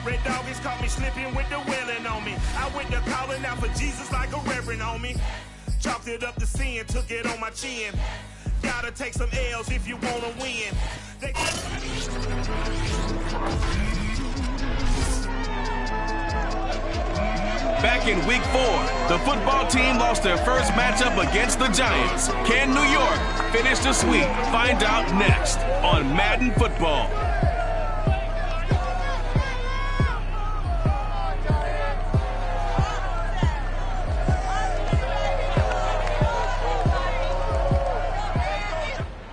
Red Dog has caught me slipping with the wailing on me. I went to calling out for Jesus like a reverend on me. Chalked it up to sin, took it on my chin. Gotta take some L's if you wanna win. Back in week 4, the football team lost their first matchup against the Giants. Can New York finish the sweep? Find out next on Madden Football.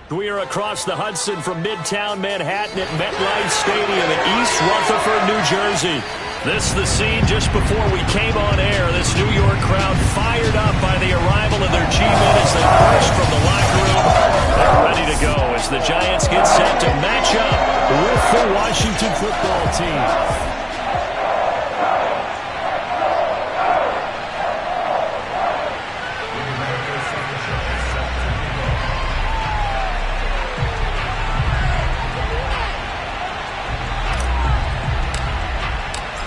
We are across the Hudson from Midtown Manhattan at MetLife Stadium in East Rutherford, New Jersey. This is the scene just before we came on air. This New York crowd fired up by the arrival of their G-men as they burst from the locker room. They're ready to go as the Giants get set to match up with the Washington football team.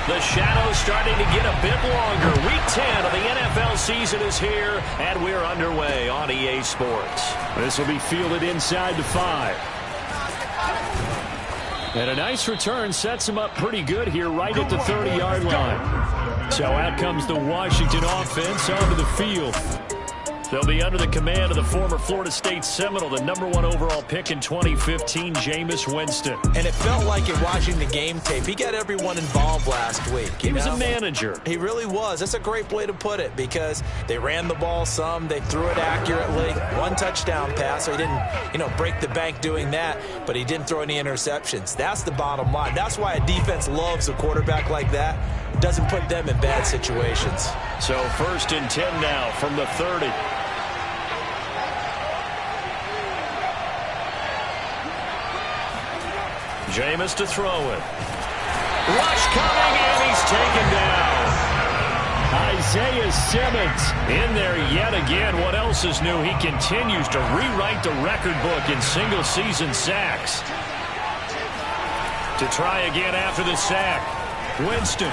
The shadow's starting to get a bit longer. Week 10 of the NFL season is here, and we're underway on EA Sports. This will be fielded inside the 5. And a nice return sets him up pretty good here right at the 30-yard line. So out comes the Washington offense onto the field. They'll be under the command of the former Florida State Seminole, the #1 overall pick in 2015, Jameis Winston. And it felt like in watching the game tape, he got everyone involved last week. He was a manager. He really was. That's a great way to put it because they ran the ball some, they threw it accurately. 1 touchdown pass, so he didn't, break the bank doing that, but he didn't throw any interceptions. That's the bottom line. That's why a defense loves a quarterback like that. Doesn't put them in bad situations. So 1st and 10 now from the 30. Jameis to throw it. Rush coming, and he's taken down. Isaiah Simmons in there yet again. What else is new? He continues to rewrite the record book in single-season sacks. To try again after the sack. Winston.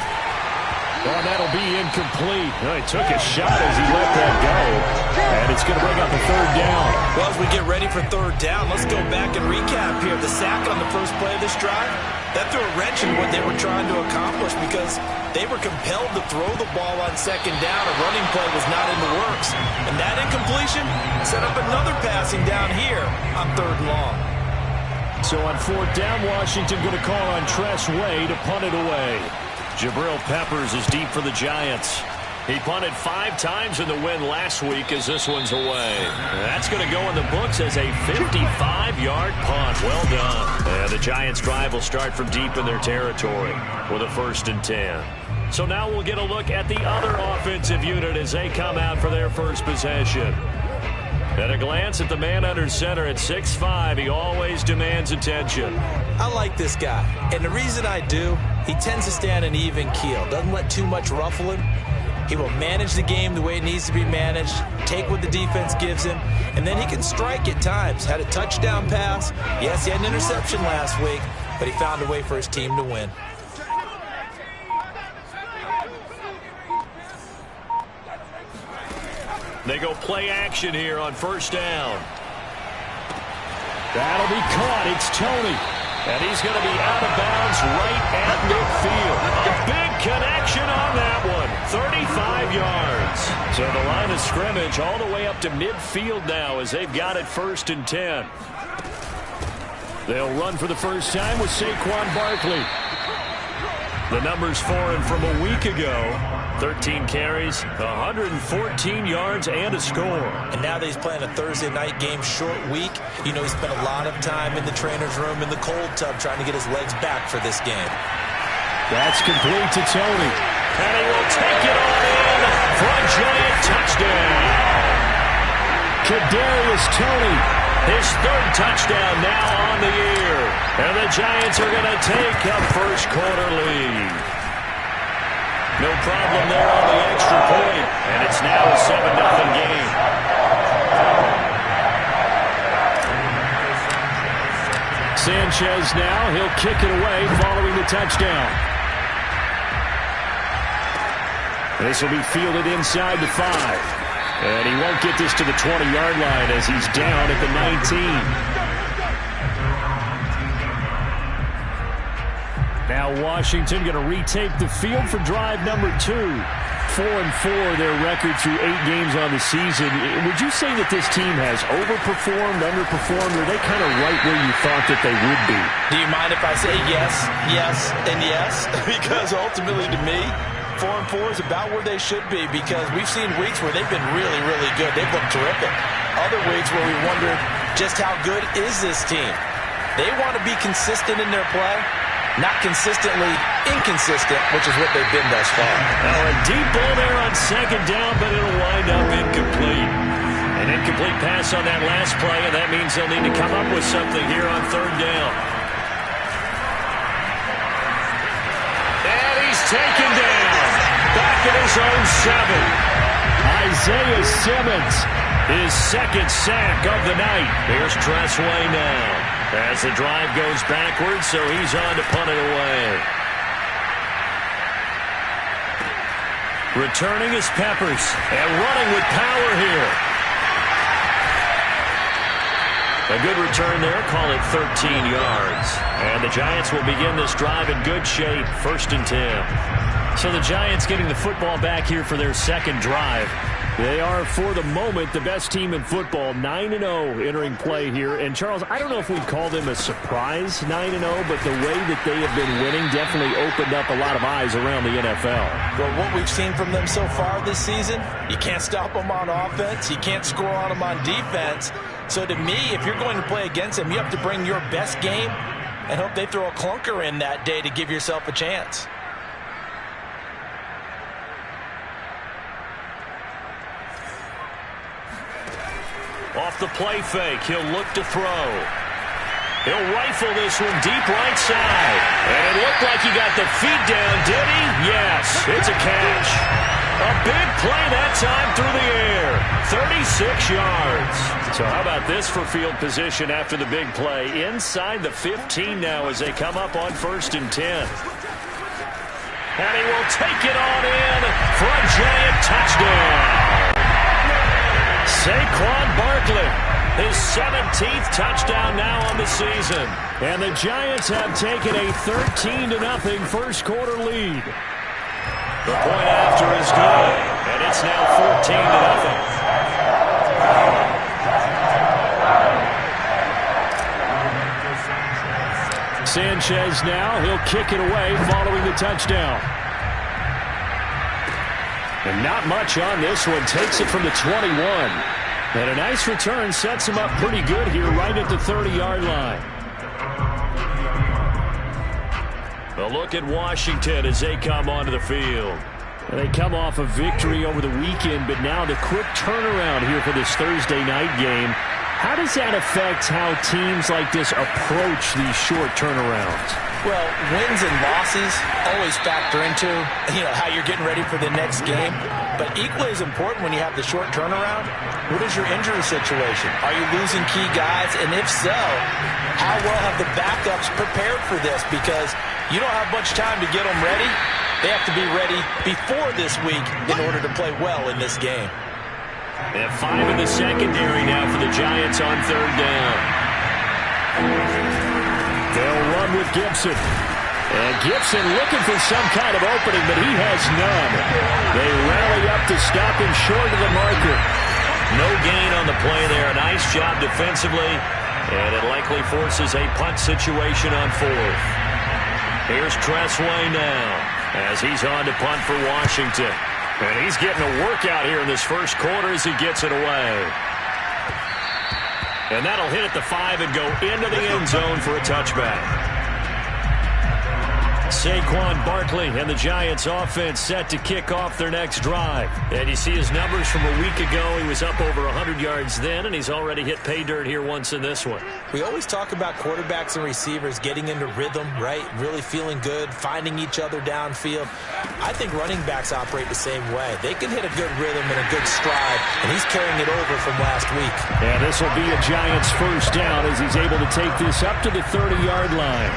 Oh, that'll be incomplete. Oh, he took a shot as he let that go. And it's going to bring up a 3rd down. Well, as we get ready for 3rd down, let's go back and recap here. The sack on the first play of this drive, that threw a wrench in what they were trying to accomplish because they were compelled to throw the ball on 2nd down. A running play was not in the works. And that incompletion set up another passing down here on 3rd and long. So on 4th down, Washington going to call on Tress Way to punt it away. Jabril Peppers is deep for the Giants. He punted 5 times in the win last week as this one's away. That's going to go in the books as a 55-yard punt. Well done. And the Giants' drive will start from deep in their territory with a 1st and 10. So now we'll get a look at the other offensive unit as they come out for their first possession. At a glance at the man under center at 6'5", he always demands attention. I like this guy, and the reason I do, he tends to stand an even keel. Doesn't let too much ruffle him. He will manage the game the way it needs to be managed, take what the defense gives him, and then he can strike at times. Had a touchdown pass. Yes, he had an interception last week, but he found a way for his team to win. They go play action here on 1st down. That'll be caught. It's Tony. And he's going to be out of bounds right at midfield. Big connection on that one. 35 yards. So the line of scrimmage all the way up to midfield now as they've got it 1st and 10. They'll run for the first time with Saquon Barkley. The numbers for him from a week ago. 13 carries, 114 yards, and a score. And now that he's playing a Thursday night game, short week, he spent a lot of time in the trainer's room in the cold tub trying to get his legs back for this game. That's complete to Tony. And he will take it on in for a giant touchdown. Kadarius Toney, his 3rd touchdown now on the year. And the Giants are going to take a first quarter lead. No problem there on the extra point. And it's now a 7-0 game. Sanchez now, he'll kick it away following the touchdown. This will be fielded inside the 5. And he won't get this to the 20-yard line as he's down at the 19. Now Washington going to retake the field for drive number 2. 4-4 their record through 8 games on the season. Would you say that this team has overperformed, underperformed, or are they kind of right where you thought that they would be? Do you mind if I say yes, yes, and yes? Because ultimately to me, 4-4 is about where they should be, because we've seen weeks where they've been really, really good. They've looked terrific. Other weeks where we wondered just how good is this team. They want to be consistent in their play. Not consistently inconsistent, which is what they've been thus far. Now a deep ball there on second down, but it'll wind up incomplete. An incomplete pass on that last play, and that means they'll need to come up with something here on third down. And he's taken down. Back at his own 7. Isaiah Simmons, his second sack of the night. Here's Tressway now. As the drive goes backwards, so he's on to punt it away. Returning is Peppers, and running with power here. A good return there, call it 13 yards. And the Giants will begin this drive in good shape, 1st and 10. So the Giants getting the football back here for their second drive. They are, for the moment, the best team in football, 9-0 entering play here. And, Charles, I don't know if we'd call them a surprise 9-0, but the way that they have been winning definitely opened up a lot of eyes around the NFL. Well, what we've seen from them so far this season, you can't stop them on offense. You can't score on them on defense. So, to me, if you're going to play against them, you have to bring your best game and hope they throw a clunker in that day to give yourself a chance. Off the play fake, he'll look to throw. He'll rifle this one deep right side. And it looked like he got the feet down, did he? Yes, it's a catch. A big play that time through the air. 36 yards. So how about this for field position after the big play? Inside the 15 now as they come up on 1st and 10. And he will take it on in for a giant touchdown. Saquon Barkley, his 17th touchdown now on the season. And the Giants have taken a 13-0 first quarter lead. The point after is good, and it's now 14-0. Sanchez now, he'll kick it away following the touchdown. And not much on this one. Takes it from the 21. And a nice return sets him up pretty good here right at the 30-yard line. A look at Washington as they come onto the field. They come off a victory over the weekend, but now the quick turnaround here for this Thursday night game. How does that affect how teams like this approach these short turnarounds? Well, wins and losses always factor into, how you're getting ready for the next game. But equally as important when you have the short turnaround, what is your injury situation? Are you losing key guys? And if so, how well have the backups prepared for this? Because you don't have much time to get them ready. They have to be ready before this week in order to play well in this game. They have 5 in the secondary now for the Giants on third down. They'll run with Gibson. And Gibson looking for some kind of opening, but he has none. They rally up to stop him short of the marker. No gain on the play there. Nice job defensively. And it likely forces a punt situation on 4th. Here's Tressway now as he's on to punt for Washington. And he's getting a workout here in this first quarter as he gets it away. And that'll hit at the 5 and go into the end zone for a touchback. Saquon Barkley and the Giants offense set to kick off their next drive. And you see his numbers from a week ago. He was up over 100 yards then, and he's already hit pay dirt here once in this one. We always talk about quarterbacks and receivers getting into rhythm, right? Really feeling good, finding each other downfield. I think running backs operate the same way. They can hit a good rhythm and a good stride, and he's carrying it over from last week. And this will be a Giants first down as he's able to take this up to the 30-yard line.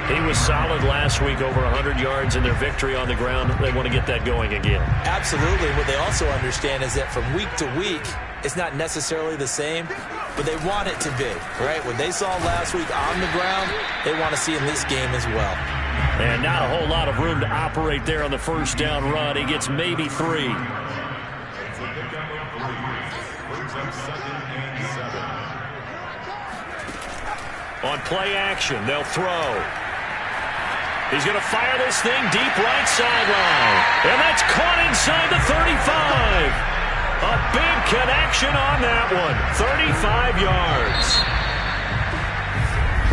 He was solid last week, over 100 yards in their victory on the ground. They want to get that going again. Absolutely. What they also understand is that from week to week, it's not necessarily the same, but they want it to be, right? What they saw last week on the ground, they want to see in this game as well. And not a whole lot of room to operate there on the first down run. He gets maybe 3. On play action, they'll throw. He's going to fire this thing deep right sideline. And that's caught inside the 35. A big connection on that one. 35 yards.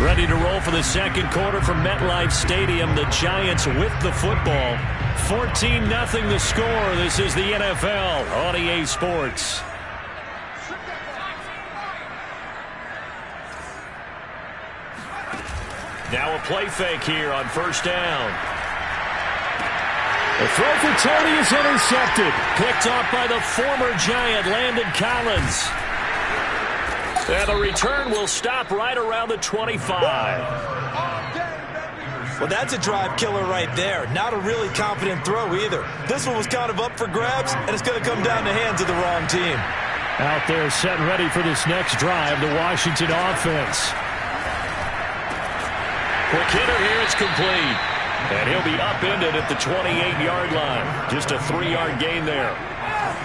Ready to roll for the second quarter from MetLife Stadium. The Giants with the football. 14-0 the score. This is the NFL on EA Sports. Now a play fake here on first down. The throw for Tony is intercepted. Picked off by the former Giant, Landon Collins. And the return will stop right around the 25. Well, that's a drive killer right there. Not a really confident throw either. This one was kind of up for grabs, and it's going to come down the hands of the wrong team. Out there set and ready for this next drive, the Washington offense. Quick hitter here, it's complete. And he'll be upended at the 28-yard line. Just a 3-yard gain there.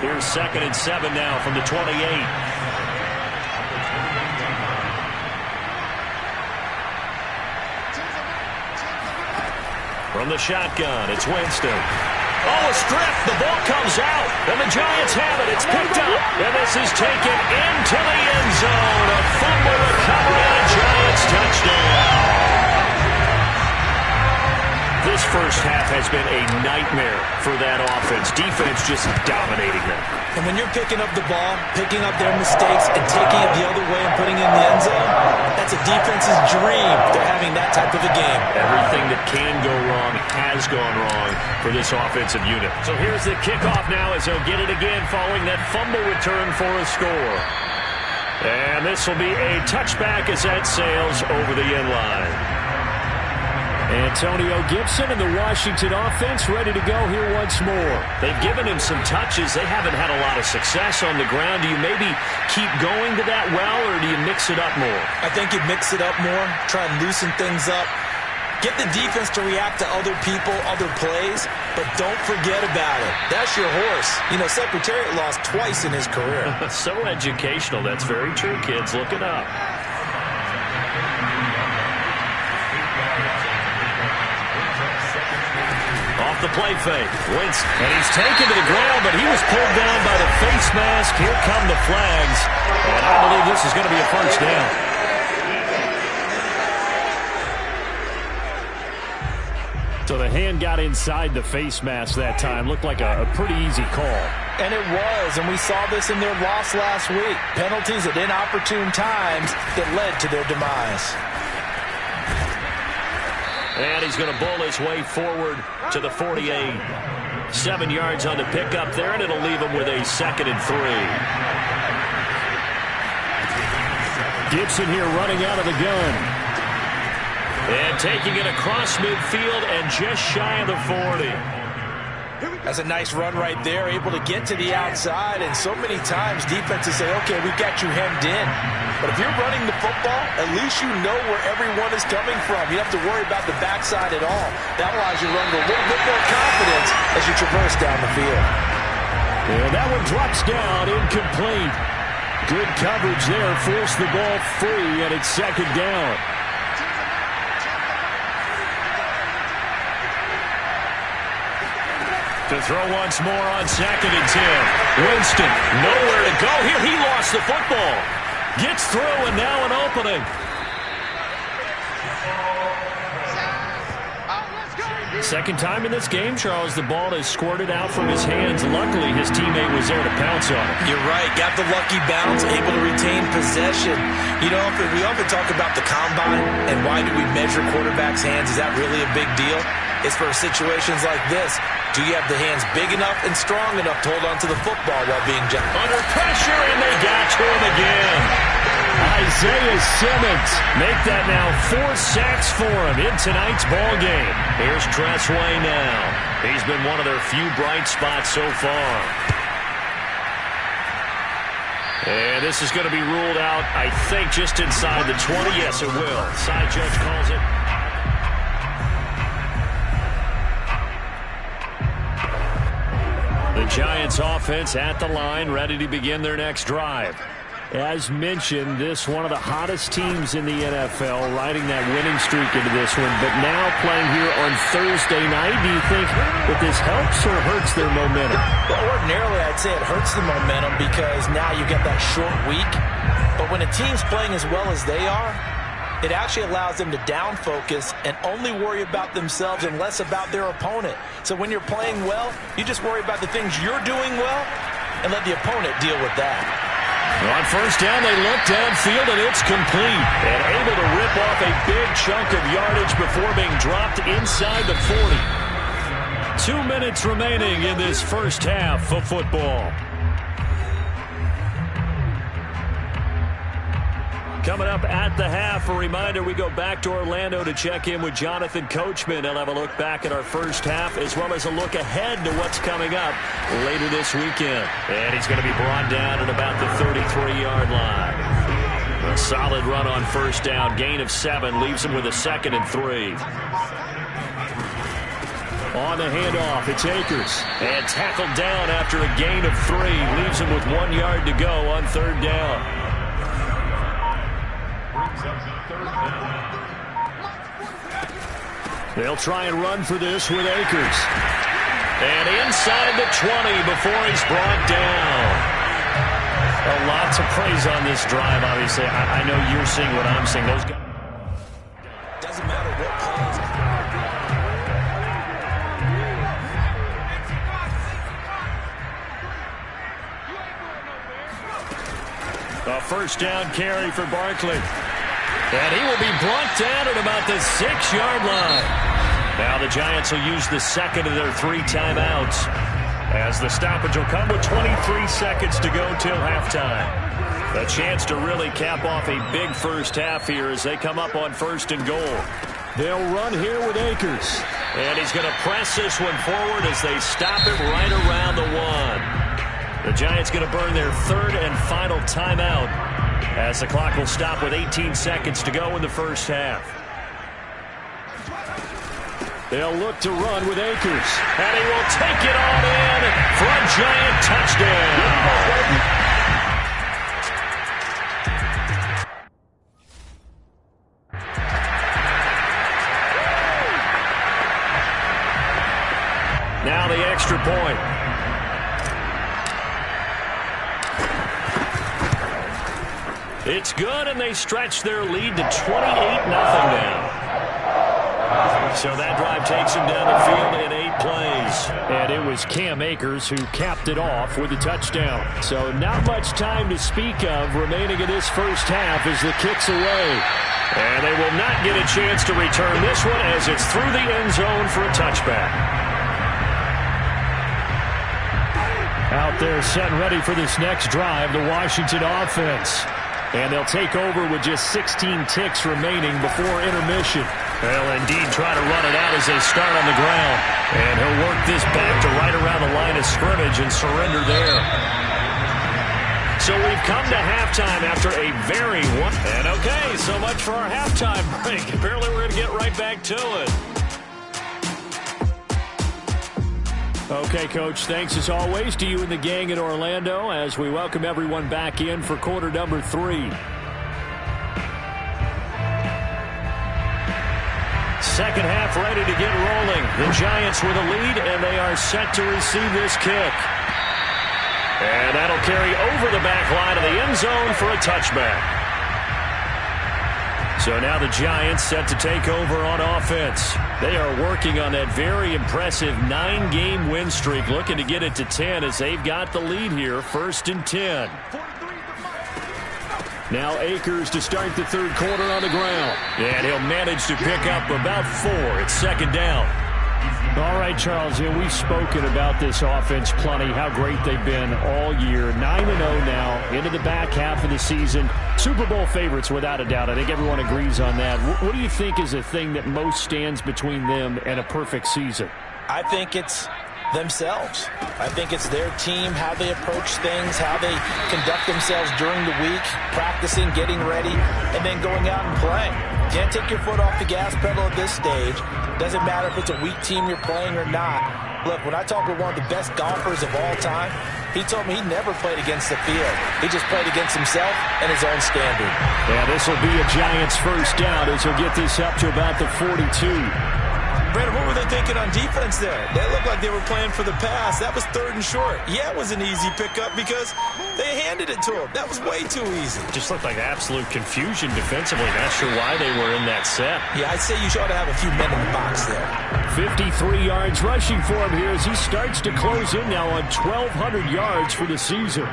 Here's 2nd and 7 now from the 28. From the shotgun, it's Winston. Oh, a strip. The ball comes out, and the Giants have it. It's picked up, and this is taken into the end zone. A fumble recovery, and a Giants touchdown. This first half has been a nightmare for that offense. Defense just dominating them. And when you're picking up the ball, picking up their mistakes, and taking it the other way and putting it in the end zone, that's a defense's dream. They're having that type of a game. Everything that can go wrong has gone wrong for this offensive unit. So here's the kickoff now as they'll get it again following that fumble return for a score. And this will be a touchback as that sails over the end line. Antonio Gibson and the Washington offense ready to go here once more. They've given him some touches. They haven't had a lot of success on the ground. Do you maybe keep going to that well, or do you mix it up more? I think you mix it up more, try and loosen things up. Get the defense to react to other people, other plays, but don't forget about it. That's your horse. You know, Secretariat lost twice in his career. So educational. That's very true, kids. Look it up. Off the play fake. Winston. And he's taken to the ground, but he was pulled down by the face mask. Here come the flags. And I believe this is going to be a first down. So the hand got inside the face mask that time. Looked like a pretty easy call. And it was, and we saw this in their loss last week. Penalties at inopportune times that led to their demise. And he's going to bowl his way forward to the 48. 7 yards on the pickup there, and it'll leave him with a 2nd and 3. Gibson here running out of the gun. And taking it across midfield and just shy of the 40. That's a nice run right there, able to get to the outside, and so many times defenses say, okay, we've got you hemmed in. But if you're running the football, at least you know where everyone is coming from. You don't have to worry about the backside at all. That allows you to run with a little bit more confidence as you traverse down the field. And that one drops down, incomplete. Good coverage there, forced the ball free, and it's 2nd down. To throw once more on 2nd and 10. Winston, nowhere to go here. He lost the football. Gets through, and now an opening. Second time in this game, Charles, the ball has squirted out from his hands. Luckily, his teammate was there to pounce on it. You're right. Got the lucky bounce, able to retain possession. You know, we often talk about the combine and why do we measure quarterbacks' hands. Is that really a big deal? It's for situations like this. Do you have the hands big enough and strong enough to hold on to the football while being jumped? Under pressure, and they got to him again. Isaiah Simmons make that now 4 sacks for him in tonight's ball game. Here's Tressway now. He's been one of their few bright spots so far. And this is going to be ruled out, I think, just inside the 20. Yes, it will. Side judge calls it. The Giants offense at the line, ready to begin their next drive. As mentioned, this one of the hottest teams in the NFL, riding that winning streak into this one, but now playing here on Thursday night. Do you think that this helps or hurts their momentum? Well, ordinarily, I'd say it hurts the momentum because now you get that short week. But when a team's playing as well as they are, it actually allows them to down focus and only worry about themselves and less about their opponent. So when you're playing well, you just worry about the things you're doing well and let the opponent deal with that. On first down, they look downfield, and it's complete. And able to rip off a big chunk of yardage before being dropped inside the 40. 2 minutes remaining in this first half of football. Coming up at the half, a reminder, we go back to Orlando to check in with Jonathan Coachman. He'll have a look back at our first half as well as a look ahead to what's coming up later this weekend. And he's going to be brought down at about the 33-yard line. A solid run on first down. Gain of 7 leaves him with a 2nd and 3. On the handoff, it's Akers. And tackled down after a gain of 3. Leaves him with 1 yard to go on third down. They'll try and run for this with Akers. And inside the 20 before he's brought down. Well, lots of praise on this drive, obviously. I know you're seeing what I'm seeing. Those guys. Doesn't matter what plays. A first down carry for Barkley. And he will be brought down at about the 6-yard line. Now the Giants will use the second of their 3 timeouts as the stoppage will come with 23 seconds to go till halftime. A chance to really cap off a big first half here as they come up on 1st and goal. They'll run here with Akers. And he's going to press this one forward as they stop it right around the 1. The Giants going to burn their 3rd and final timeout as the clock will stop with 18 seconds to go in the first half. They'll look to run with Akers. And he will take it on in for a Giant touchdown. Now the extra point. It's good, and they stretch their lead to 28-0 now. So that drive takes him down the field in 8 plays. And it was Cam Akers who capped it off with a touchdown. So not much time to speak of remaining in this first half as the kick's away. And they will not get a chance to return this one as it's through the end zone for a touchback. Out there set and ready for this next drive, the Washington offense. And they'll take over with just 16 ticks remaining before intermission. They'll indeed try to run it out as they start on the ground. And he'll work this back to right around the line of scrimmage and surrender there. So we've come to halftime after a very And okay, so much for our halftime break. Apparently we're going to get right back to it. Okay, Coach, thanks as always to you and the gang in Orlando as we welcome everyone back in for quarter number 3. Second half ready to get rolling. The Giants with a lead, and they are set to receive this kick. And that'll carry over the back line of the end zone for a touchback. So now the Giants set to take over on offense. They are working on that very impressive 9-game win streak, looking to get it to 10 as they've got the lead here, 1st and 10. Now Akers to start the third quarter on the ground. And he'll manage to pick up about 4. It's 2nd down. All right, Charles, we've spoken about this offense plenty, how great they've been all year. 9-0 now, into the back half of the season. Super Bowl favorites, without a doubt. I think everyone agrees on that. What do you think is the thing that most stands between them and a perfect season? I think it's themselves. I think it's their team, how they approach things, how they conduct themselves during the week, practicing, getting ready, and then going out and playing. Can't take your foot off the gas pedal at this stage. Doesn't matter if it's a weak team you're playing or not. Look, when I talk with one of the best golfers of all time, he told me he never played against the field. He just played against himself and his own standard. Yeah, this will be a Giants first down as he'll get this up to about the 42. Brandon, what were they thinking on defense there? They looked like they were playing for the pass. That was 3rd and short. Yeah, it was an easy pickup because they handed it to him. That was way too easy. Just looked like absolute confusion defensively. Not sure why they were in that set. Yeah, I'd say you ought to have a few men in the box there. 53 yards rushing for him here as he starts to close in now on 1,200 yards for the season.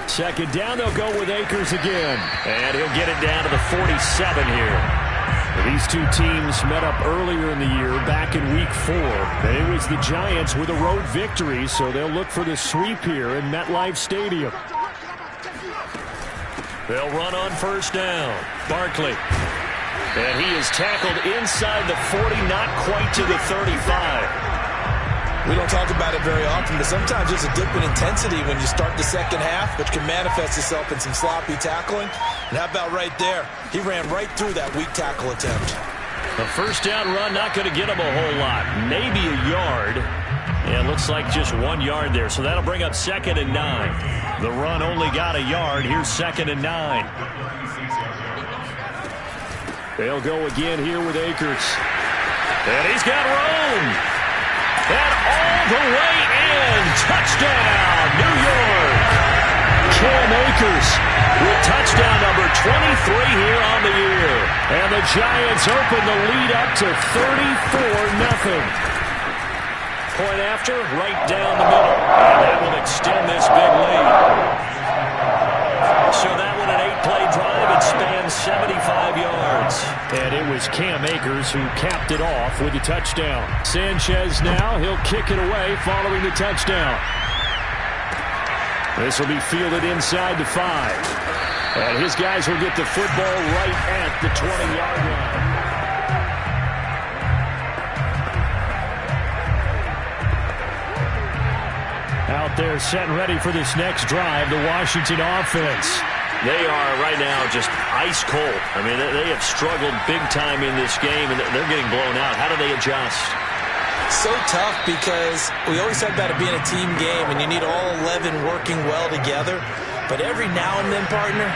Second down, they'll go with Akers again. And he'll get it down to the 47 here. These two teams met up earlier in the year, back in Week 4. And it was the Giants with a road victory, so they'll look for the sweep here in MetLife Stadium. They'll run on first down. Barkley. And he is tackled inside the 40, not quite to the 35. We don't talk about it very often, but sometimes there's a dip in intensity when you start the second half, which can manifest itself in some sloppy tackling. And how about right there? He ran right through that weak tackle attempt. A first down run, not going to get him a whole lot. Maybe a yard. Yeah, it looks like just 1 yard there, so that'll bring up 2nd and 9. The run only got a yard. Here's 2nd and 9. They'll go again here with Akers. And he's got room. And all the way in. Touchdown, New York. Cam Akers with touchdown number 23 here on the year. And the Giants open the lead up to 34-0. Point after, right down the middle. And that will extend this big lead. So that one an 8-play drive. It spans 75 yards. And it was Cam Akers who capped it off with a touchdown. Sanchez now, he'll kick it away following the touchdown. This will be fielded inside the 5. And his guys will get the football right at the 20-yard line. Out there set and ready for this next drive, the Washington offense. They are right now just ice cold. I mean, they have struggled big time in this game, and they're getting blown out. How do they adjust? So tough because we always talk about it being a team game, and you need all 11 working well together. But every now and then, partner,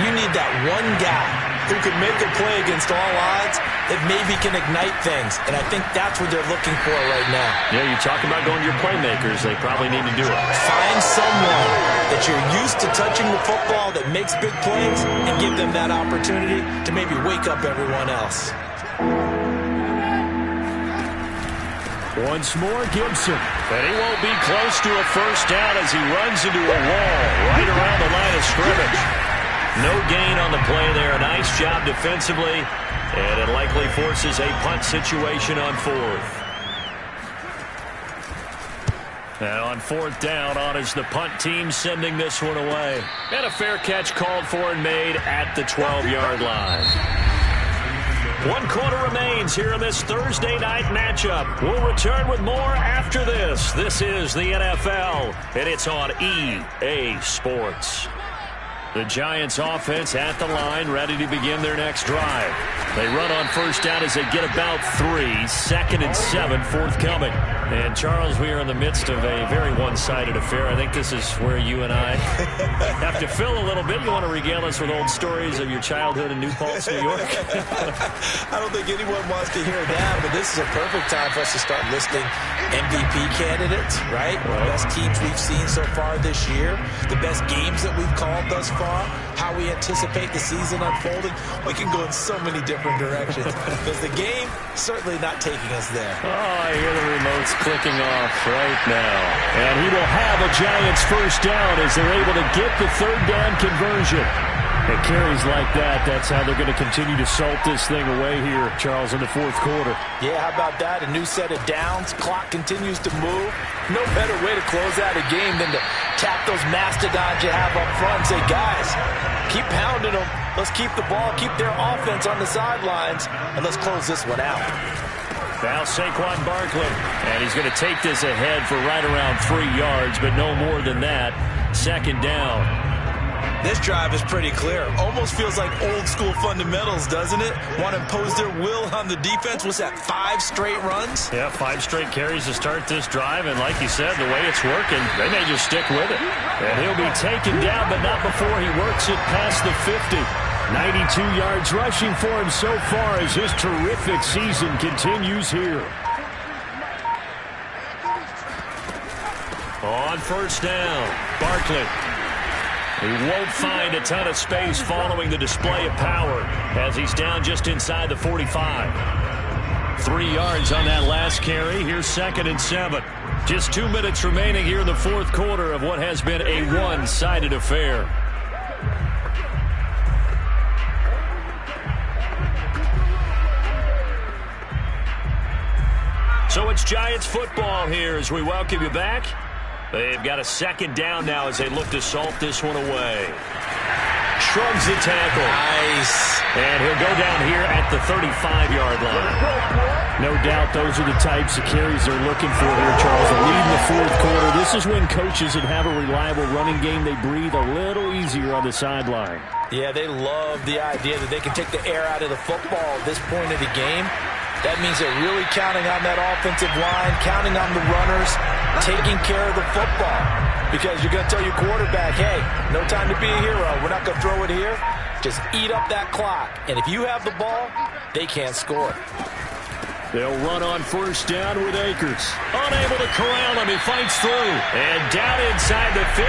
you need that one guy who can make a play against all odds that maybe can ignite things. And I think that's what they're looking for right now. Yeah, you talk about going to your playmakers. They probably need to do it. Find someone that you're used to touching the football that makes big plays and give them that opportunity to maybe wake up everyone else. Once more, Gibson. And he won't be close to a first down as he runs into a wall right around the line of scrimmage. No gain on the play there. Nice job defensively. And it likely forces a punt situation on 4th. And on 4th down, on is the punt team sending this one away. And a fair catch called for and made at the 12-yard line. 1 quarter remains here in this Thursday night matchup. We'll return with more after this. This is the NFL, and it's on EA Sports. The Giants offense at the line, ready to begin their next drive. They run on first down as they get about 3. 2nd and 7 forthcoming. And, Charles, we are in the midst of a very one-sided affair. I think this is where you and I have to fill a little bit. You want to regale us with old stories of your childhood in New Paltz, New York? I don't think anyone wants to hear that, but this is a perfect time for us to start listing MVP candidates, right? The best teams we've seen so far this year, the best games that we've called thus far, how we anticipate the season unfolding. We can go in so many different directions because the game certainly not taking us there. Oh, I hear the remotes clicking off right now. And he will have a Giants first down as they're able to get the 3rd down conversion. And carries like that, that's how they're going to continue to salt this thing away here, Charles, in the fourth quarter. Yeah, how about that? A new set of downs. Clock continues to move. No better way to close out a game than to tap those mastodons you have up front and say, guys, keep pounding them. Let's keep the ball, keep their offense on the sidelines, and let's close this one out. Now Saquon Barkley, and he's going to take this ahead for right around 3 yards, but no more than that. Second down. This drive is pretty clear. Almost feels like old school fundamentals, doesn't it? Want to impose their will on the defense. What's that, 5 straight runs? Yeah, 5 straight carries to start this drive, and like you said, the way it's working, they may just stick with it. And he'll be taken down, but not before he works it past the 50. 92 yards rushing for him so far as his terrific season continues here. On first down, Barkley. He won't find a ton of space following the display of power as he's down just inside the 45. 3 yards on that last carry. Here's 2nd and 7. Just 2 minutes remaining here in the fourth quarter of what has been a one-sided affair. So it's Giants football here as we welcome you back. They've got a second down now as they look to salt this one away. Shrugs the tackle. Nice. And he'll go down here at the 35-yard line. No doubt those are the types of carries they're looking for here, Charles. A lead in the fourth quarter. This is when coaches that have a reliable running game, they breathe a little easier on the sideline. Yeah, they love the idea that they can take the air out of the football at this point of the game. That means they're really counting on that offensive line, counting on the runners, taking care of the football. Because you're going to tell your quarterback, hey, no time to be a hero. We're not going to throw it here. Just eat up that clock. And if you have the ball, they can't score. They'll run on first down with Akers. Unable to corral him. He fights through. And down inside the 15,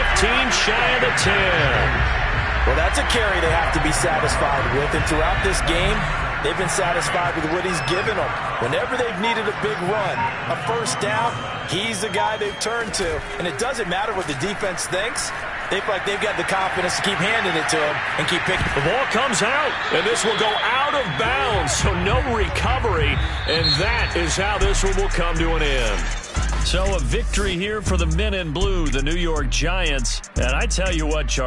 shy of the 10. Well, that's a carry they have to be satisfied with. And throughout this game, they've been satisfied with what he's given them. Whenever they've needed a big run, a first down, he's the guy they've turned to. And it doesn't matter what the defense thinks. They feel like they've got the confidence to keep handing it to him and keep picking. The ball comes out, and this will go out of bounds, so no recovery. And that is how this one will come to an end. So a victory here for the men in blue, the New York Giants. And I tell you what, Charles.